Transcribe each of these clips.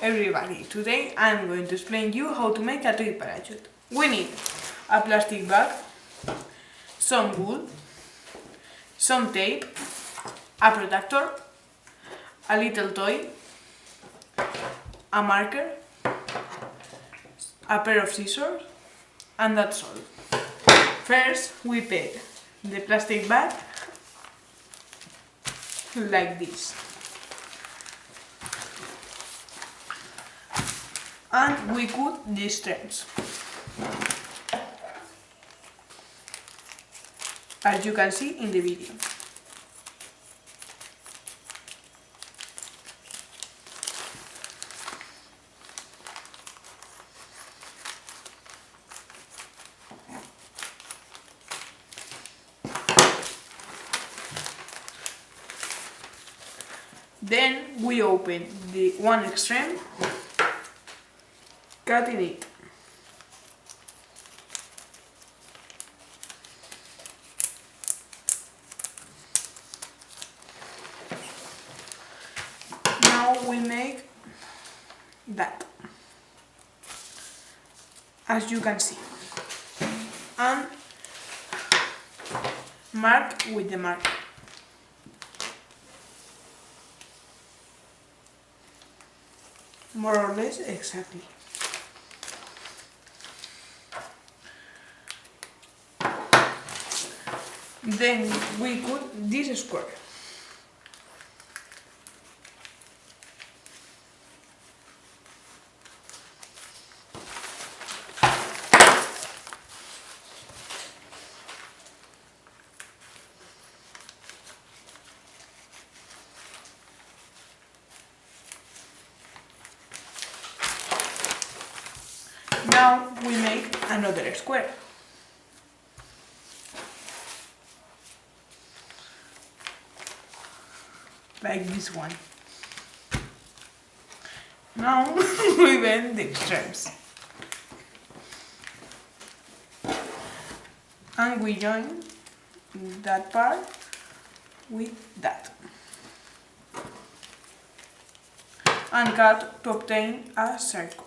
everybody, today I'm going to explain you how to make a toy parachute. We need a plastic bag, some wool, some tape, a protector, a little toy, a marker, a pair of scissors, and that's all. First we put the plastic bag like this. And we cut these strands. As you can see in the video. Then we open the one extreme, cutting it. Now we make that, as you can see, and mark with the marker. More or less exactly. Then we cut this square. Now we make another square. Like this one. Now we bend the extremes. And we join that part with that. And cut to obtain a circle.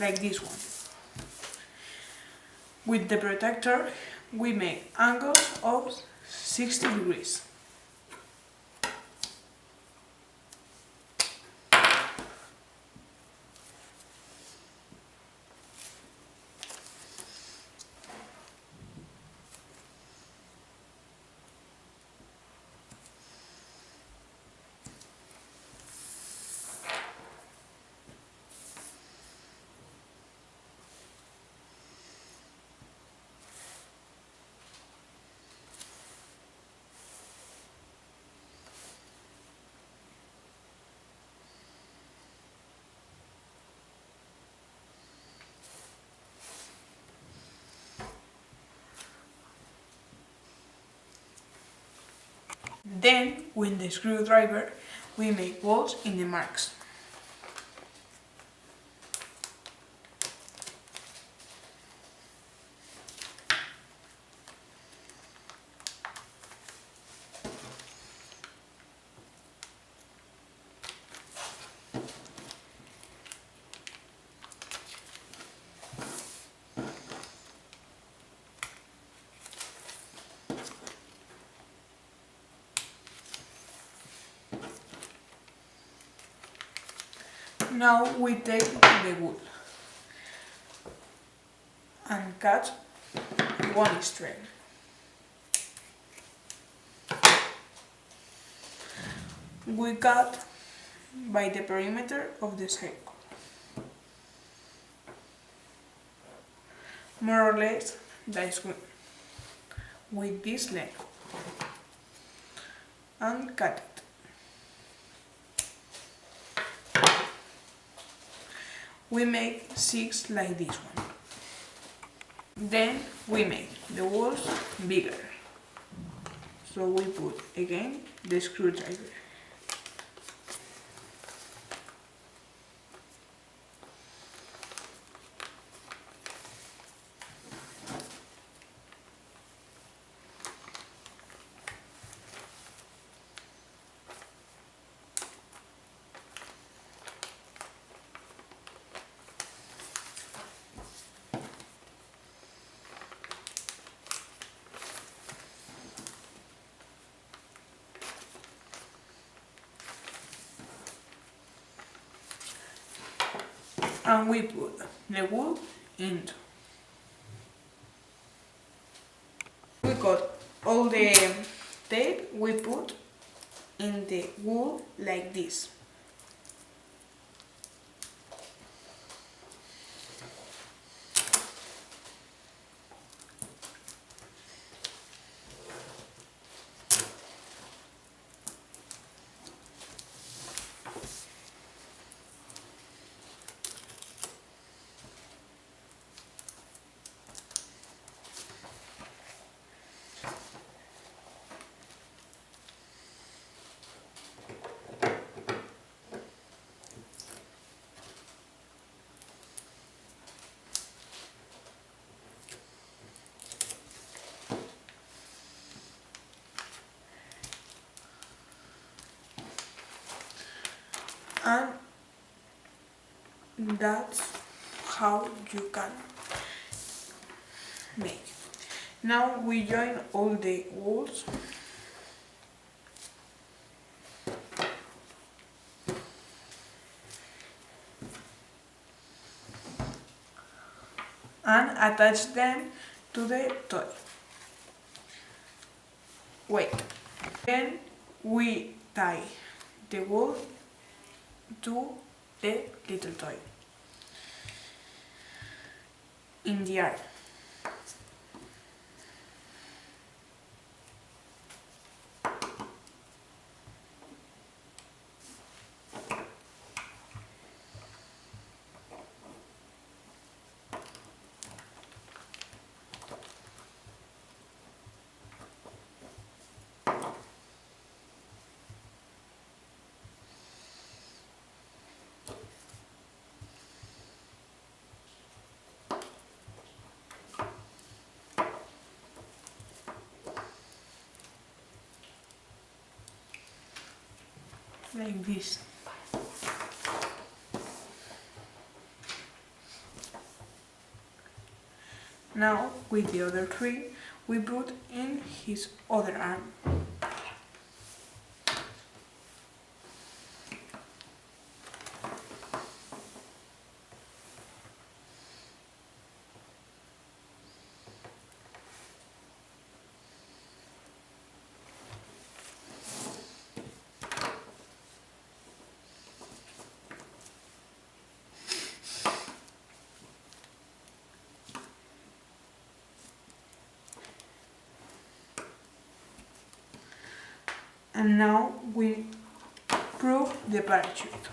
Like this one. With the protector, we make angles of 60 degrees. Then, with the screwdriver, we make holes in the marks. Now we take the wool and cut one strand. We cut by the perimeter of the circle, more or less that's with this leg, and cut it. We make 6 like this one. Then we make the holes bigger. So we put again the screwdriver. and we put the wool into. We got all the tape we put in the wool like this. And that's how you can make. Now we join all the wools and attach them to the toy. Wait. Then we tie the wool to the little toy in the arm. Like this. Now, with the other three, we put in his other arm. And now we prove the parachute.